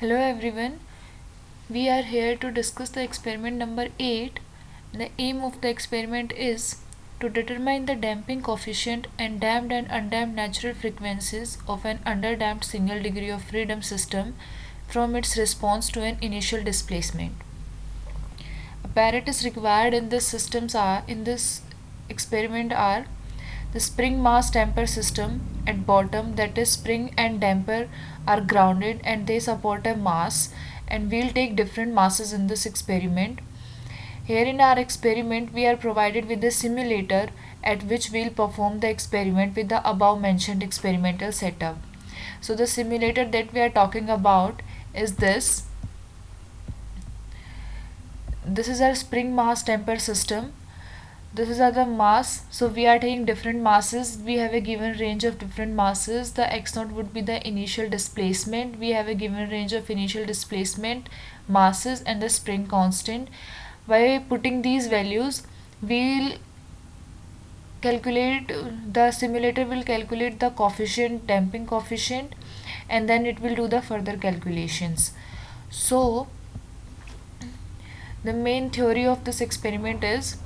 Hello everyone, we are here to discuss the experiment number 8. The aim of the experiment is to determine the damping coefficient and damped and undamped natural frequencies of an underdamped single degree of freedom system from its response to an initial displacement. Apparatus required in this experiment are the spring mass damper system at bottom, that is spring and damper are grounded and they support a mass, and we'll take different masses in this experiment. Here in our experiment we are provided with a simulator at which we'll perform the experiment with the above mentioned experimental setup. So the simulator that we are talking about is this is our spring mass damper system. This is the mass, so we are taking different masses. We have a given range of different masses. The x0 would be the initial displacement. We have a given range of initial displacement, masses, and the spring constant. By putting these values, we'll calculate, the simulator will calculate the coefficient, damping coefficient, and then it will do the further calculations. So the main theory of this experiment is,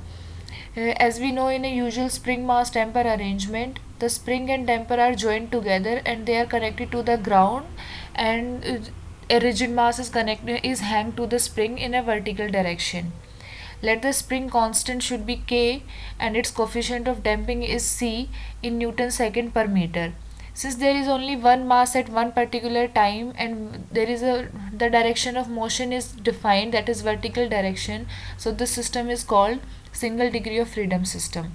as we know, in a usual spring mass damper arrangement, the spring and damper are joined together and they are connected to the ground, and a rigid mass is hanged to the spring in a vertical direction. Let the spring constant should be K and its coefficient of damping is C in Newton second per meter. Since there is only one mass at one particular time and the direction of motion is defined, that is vertical direction, so this system is called single degree of freedom system.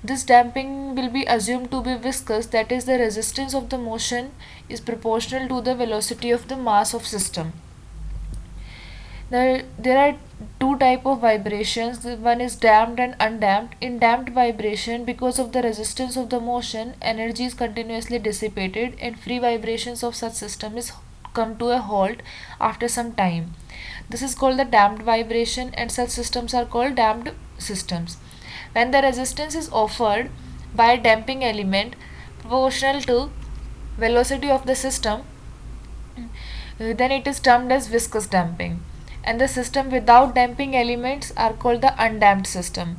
This damping will be assumed to be viscous, that is the resistance of the motion is proportional to the velocity of the mass of system. There are two type of vibrations. One is damped and undamped. In damped vibration, because of the resistance of the motion, energy is continuously dissipated and free vibrations of such system is come to a halt after some time. This is called the damped vibration, and such systems are called damped systems. When the resistance is offered by a damping element proportional to velocity of the system, then it is termed as viscous damping. And the system without damping elements are called the undamped system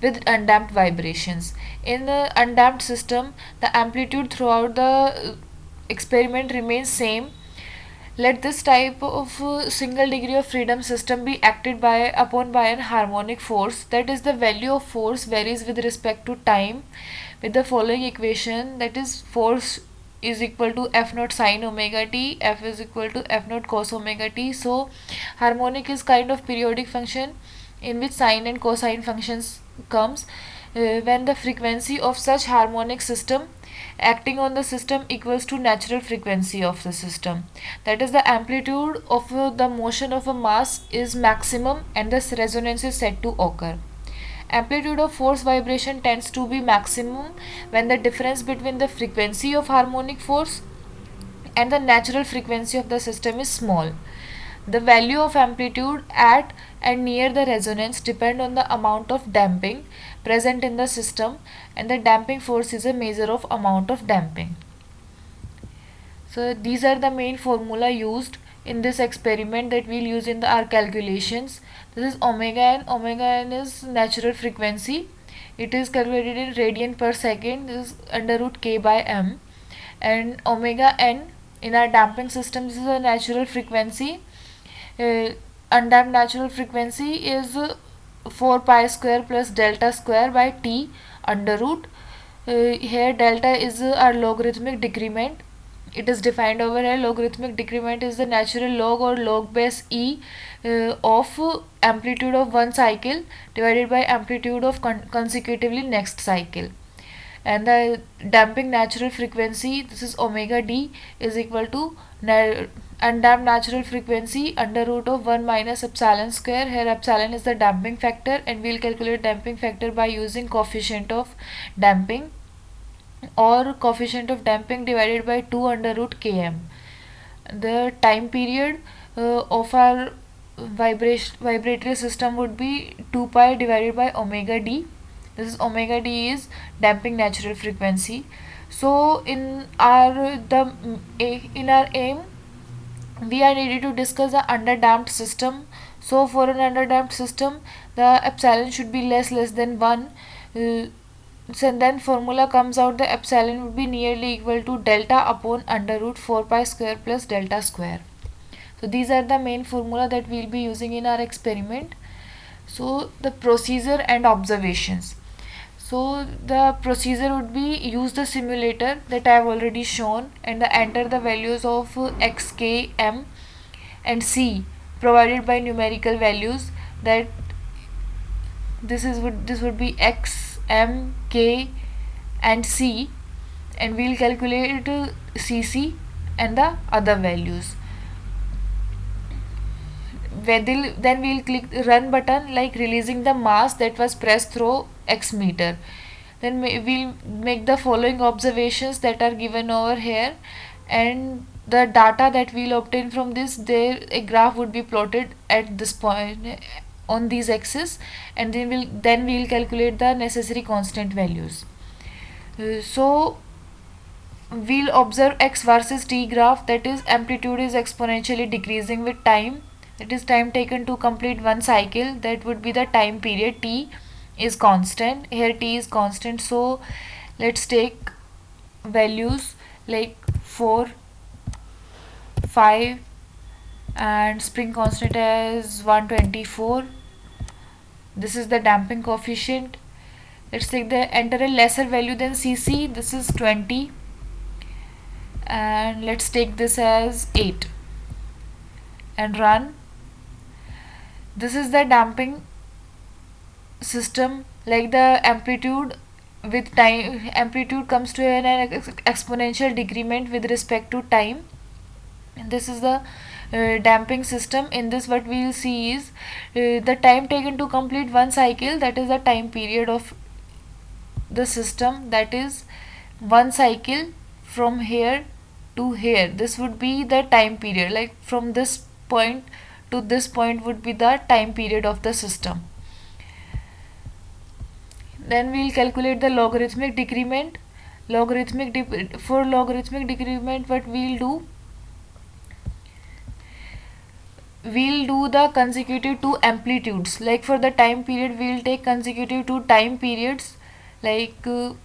with undamped vibrations. In the undamped system, the amplitude throughout the experiment remains same. Let this type of single degree of freedom system be acted upon by an harmonic force, that is the value of force varies with respect to time with the following equation, that is force is equal to F naught sine omega t, F is equal to F naught cos omega t. So harmonic is kind of periodic function in which sine and cosine functions comes when the frequency of such harmonic system acting on the system equals to natural frequency of the system. That is the amplitude of the motion of a mass is maximum and this resonance is said to occur. Amplitude of force vibration tends to be maximum when the difference between the frequency of harmonic force and the natural frequency of the system is small. The value of amplitude at and near the resonance depend on the amount of damping present in the system, and the damping force is a measure of amount of damping. So these are the main formula used in this experiment that we'll use in our calculations. This is omega n. Omega n is natural frequency. It is calculated in radian per second. This is under root k by m. And omega n in our damping system, this is a natural frequency. Undamped natural frequency is 4 pi square plus delta square by t under root. Here delta is our logarithmic decrement. It is defined over here. Logarithmic decrement is the natural log or log base e of amplitude of one cycle divided by amplitude of consecutively next cycle. And the damping natural frequency, this is omega d, is equal to undamped natural frequency under root of 1 minus epsilon square. Here epsilon is the damping factor and we will calculate damping factor by using coefficient of damping or coefficient of damping divided by 2 under root km. The time period of our vibratory system would be 2 pi divided by omega d. This is omega d is damping natural frequency. So in our aim we are ready to discuss the underdamped system. So for an underdamped system, the epsilon should be less than 1. So then formula comes out, the epsilon would be nearly equal to delta upon under root 4 pi square plus delta square. So these are the main formula that we will be using in our experiment. So the procedure and observations. So the procedure would be use the simulator that I have already shown and enter the values of x, k, m and c provided by numerical values, that this would be x, m, k and c, and we'll calculate cc and the other values. Then we'll click run button, like releasing the mass that was pressed through x meter. Then we'll make the following observations that are given over here, and the data that we'll obtain from this, there a graph would be plotted at this point on these axes, and then we'll calculate the necessary constant values. So we'll observe x versus t graph, that is amplitude is exponentially decreasing with time. It is time taken to complete one cycle, that would be the time period. T is constant, here t is constant, so let's take values like 4, 5 and spring constant as 124. This is the damping coefficient. Let's take the enter a lesser value than cc, this is 20, and let's take this as 8 and run. This is the damping system, like the amplitude with time, amplitude comes to an exponential decrement with respect to time. And this is the damping system. In this what we will see is the time taken to complete one cycle, that is the time period of the system, that is one cycle from here to here. This would be the time period, like from this point to this point would be the time period of the system. Then we will calculate the logarithmic decrement. For logarithmic decrement, what we will do, we'll do the consecutive two amplitudes. Like for the time period, we will take consecutive two time periods, like for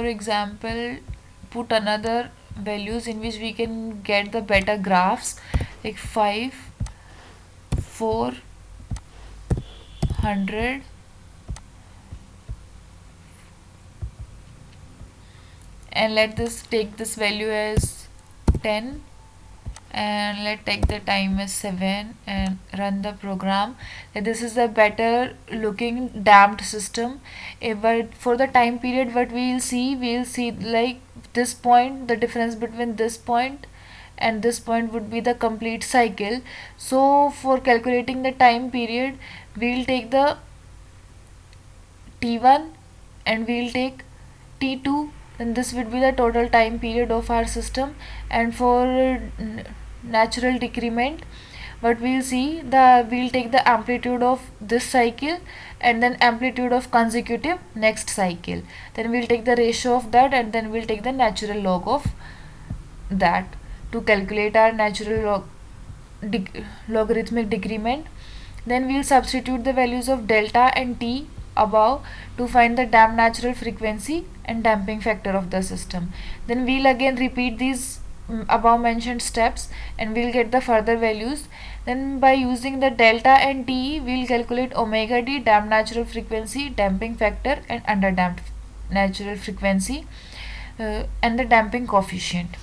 example put another values in which we can get the better graphs, like 5, 400, and let this take this value as 10, and let take the time as 7 and run the program. This is a better looking damped system. But for the time period what we'll see like this point, the difference between this point and this point would be the complete cycle. So for calculating the time period, we'll take the t1 and we'll take t2, then this would be the total time period of our system. And for natural decrement, what we'll see, we'll take the amplitude of this cycle and then amplitude of consecutive next cycle, then we'll take the ratio of that, and then we'll take the natural log of that to calculate our natural logarithmic decrement. Then we'll substitute the values of delta and t above to find the damped natural frequency and damping factor of the system. Then we'll again repeat these above mentioned steps and we'll get the further values. Then by using the delta and t, we'll calculate omega d, damped natural frequency, damping factor and underdamped natural frequency, and the damping coefficient.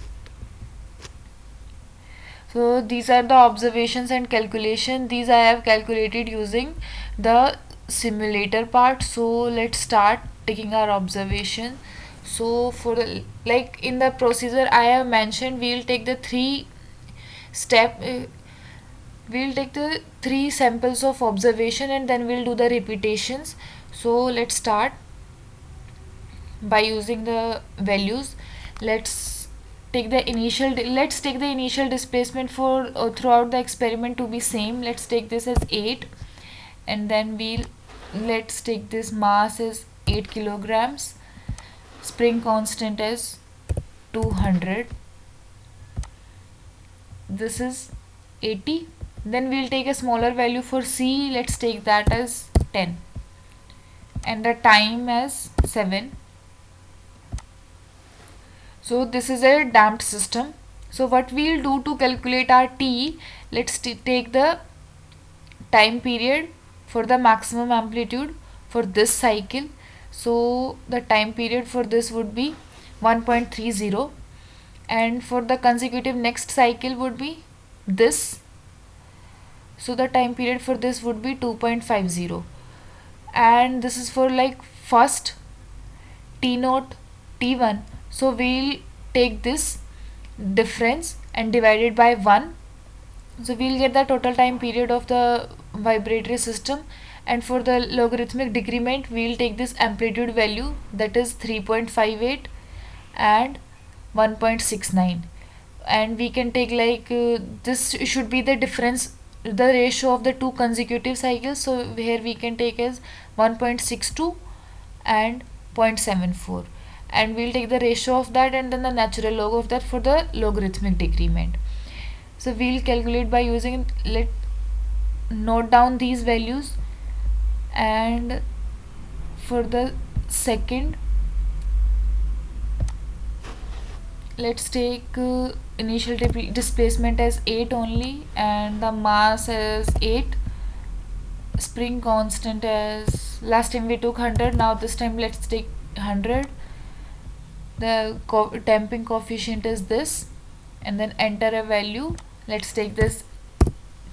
So these are the observations and calculation. These I have calculated using the simulator part. So let's start taking our observation. So for the, like in the procedure I have mentioned, we will take the three samples of observation and then we'll do the repetitions. So let's start by using the values. Let's take the initial displacement for throughout the experiment to be same. Let's take this as 8, and then let's take this mass as 8 kilograms, spring constant as 200, this is 80. Then we'll take a smaller value for C, let's take that as 10, and the time as 7. So this is a damped system. So what we'll do to calculate our T, let's take the time period for the maximum amplitude for this cycle. So the time period for this would be 1.30, and for the consecutive next cycle would be this. So the time period for this would be 2.50, and this is for like first T naught T1. So we'll take this difference and divide it by 1. So we'll get the total time period of the vibratory system, and for the logarithmic decrement we'll take this amplitude value, that is 3.58 and 1.69, and we can take like this should be the difference, the ratio of the two consecutive cycles. So here we can take as 1.62 and 0.74, and we'll take the ratio of that and then the natural log of that for the logarithmic decrement. So we'll calculate by using, let note down these values, and for the second let's take initial displacement as 8 only, and the mass as 8, spring constant as, last time we took 100, now this time let's take 100, the damping coefficient is this, and then enter a value, let's take this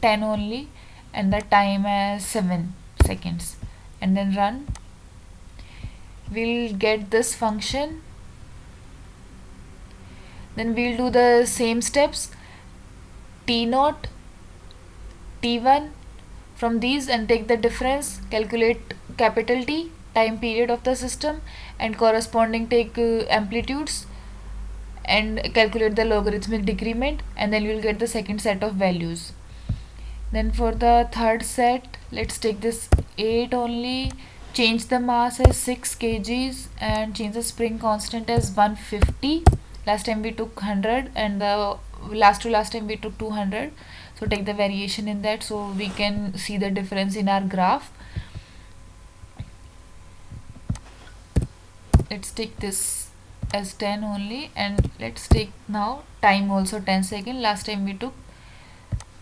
10 only, and the time as 7 seconds, and then run. We'll get this function. Then we'll do the same steps, T naught T1 from these, and take the difference, calculate capital T, time period of the system, and corresponding take amplitudes, and calculate the logarithmic decrement, and then we'll get the second set of values. Then for the third set, let's take this 8 only, change the mass as 6 kgs, and change the spring constant as 150. Last time we took 100, and the last time we took 200. So take the variation in that, so we can see the difference in our graph. Let's take this as 10 only, and let's take now time also 10 seconds. Last time we took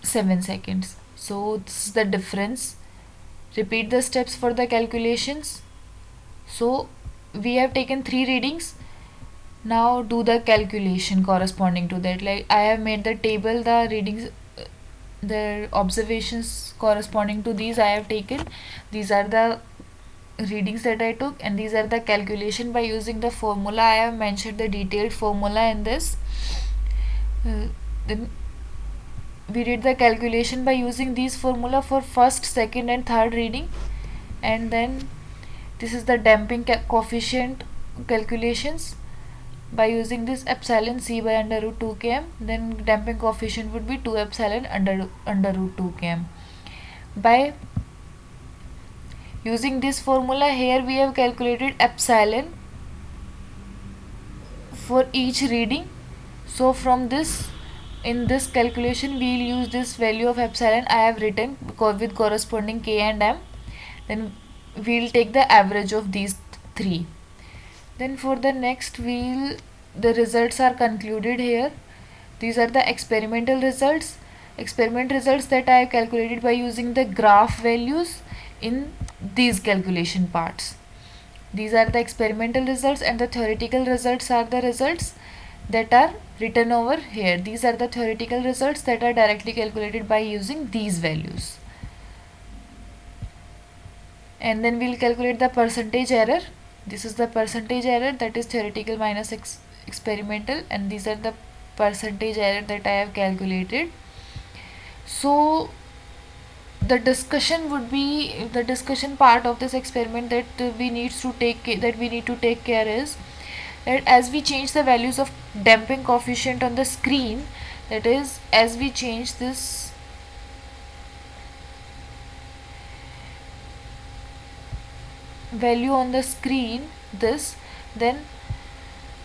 7 seconds. So this is the difference. Repeat the steps for the calculations. So we have taken 3 readings. Now do the calculation corresponding to that. Like I have made the table, the readings, the observations corresponding to these I have taken. These are the readings that I took, and these are the calculation by using the formula. I have mentioned the detailed formula in this. Then we did the calculation by using these formula for first, second and third reading, and then this is the damping coefficient calculations by using this epsilon c by under root 2 km. Then damping coefficient would be 2 epsilon under root 2 km. By using this formula, here we have calculated epsilon for each reading. So from this, in this calculation we will use this value of epsilon I have written with corresponding k and m. Then we will take the average of these 3. Then for the next, the results are concluded here. These are the experimental results. Experiment results that I have calculated by using the graph values in these calculation parts. These are the experimental results, and the theoretical results are the results that are written over here. These are the theoretical results that are directly calculated by using these values. And then we'll calculate the percentage error. This is the percentage error, that is theoretical minus experimental, and these are the percentage error that I have calculated. So the discussion would be, the discussion part of this experiment that we need to take care is that as we change the values of damping coefficient on the screen, that is as we change this value on the screen, then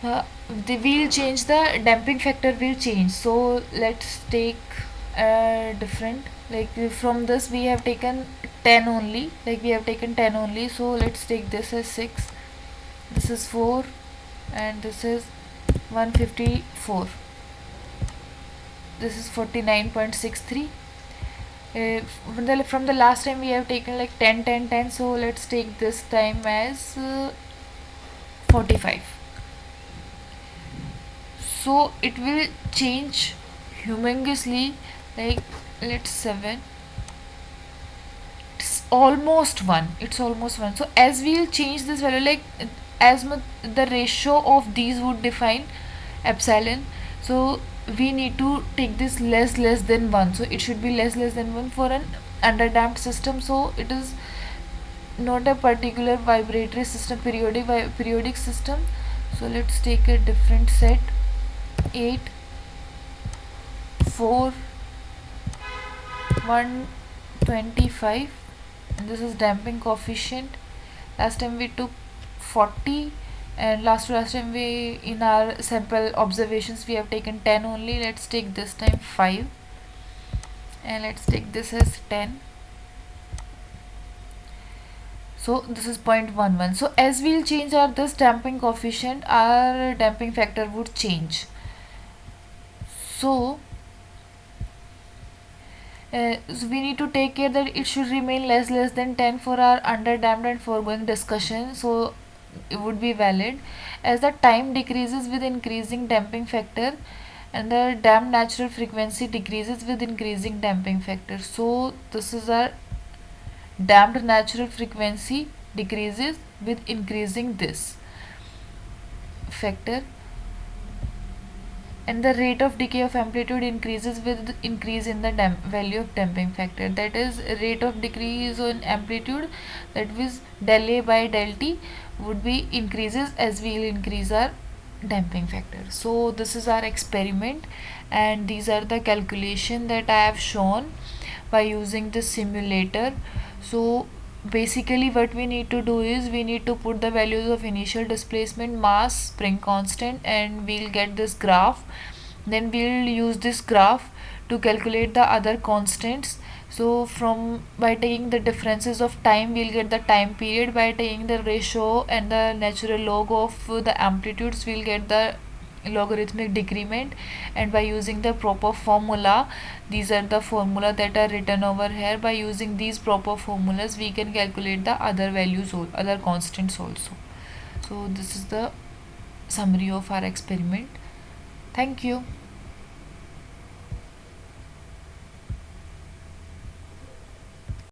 uh, the will change, the damping factor will change. So let's take different, like from this we have taken 10 only, like we have taken 10 only, so let's take this as 6, this is 4, and this is 154, this is 49.63. From the last time we have taken like 10 10 10, so let's take this time as 45. So it will change humongously, like let's 7, it's almost 1, it's almost 1. So as we'll change this value, like as much the ratio of these would define epsilon, so we need to take this less than 1, so it should be less than 1 for an underdamped system. So it is not a particular vibratory system, periodic system. So let's take a different set. 8, 4, 125, and this is damping coefficient. Last time we took 40, and last time we, in our sample observations, we have taken 10 only. Let's take this time 5, and let's take this as 10. So this is 0.11. So as we'll change our this damping coefficient, our damping factor would change. So so we need to take care that it should remain less than 10 for our underdamped and foregoing discussion, so it would be valid. As the time decreases with increasing damping factor, and the damped natural frequency decreases with increasing damping factor. So this is our damped natural frequency decreases with increasing this factor, and the rate of decay of amplitude increases with increase in the value of damping factor. That is, rate of decrease in amplitude, that is del A by del T, would be increases as we will increase our damping factor. So this is our experiment, and these are the calculation that I have shown by using this simulator. So basically what we need to do is we need to put the values of initial displacement, mass, spring constant, and we'll get this graph. Then we'll use this graph to calculate the other constants. So from by taking the differences of time, we'll get the time period. By taking the ratio and the natural log of the amplitudes, we'll get the logarithmic decrement. And by using the proper formula, these are the formula that are written over here, by using these proper formulas we can calculate the other values or other constants also. So this is the summary of our experiment. Thank you.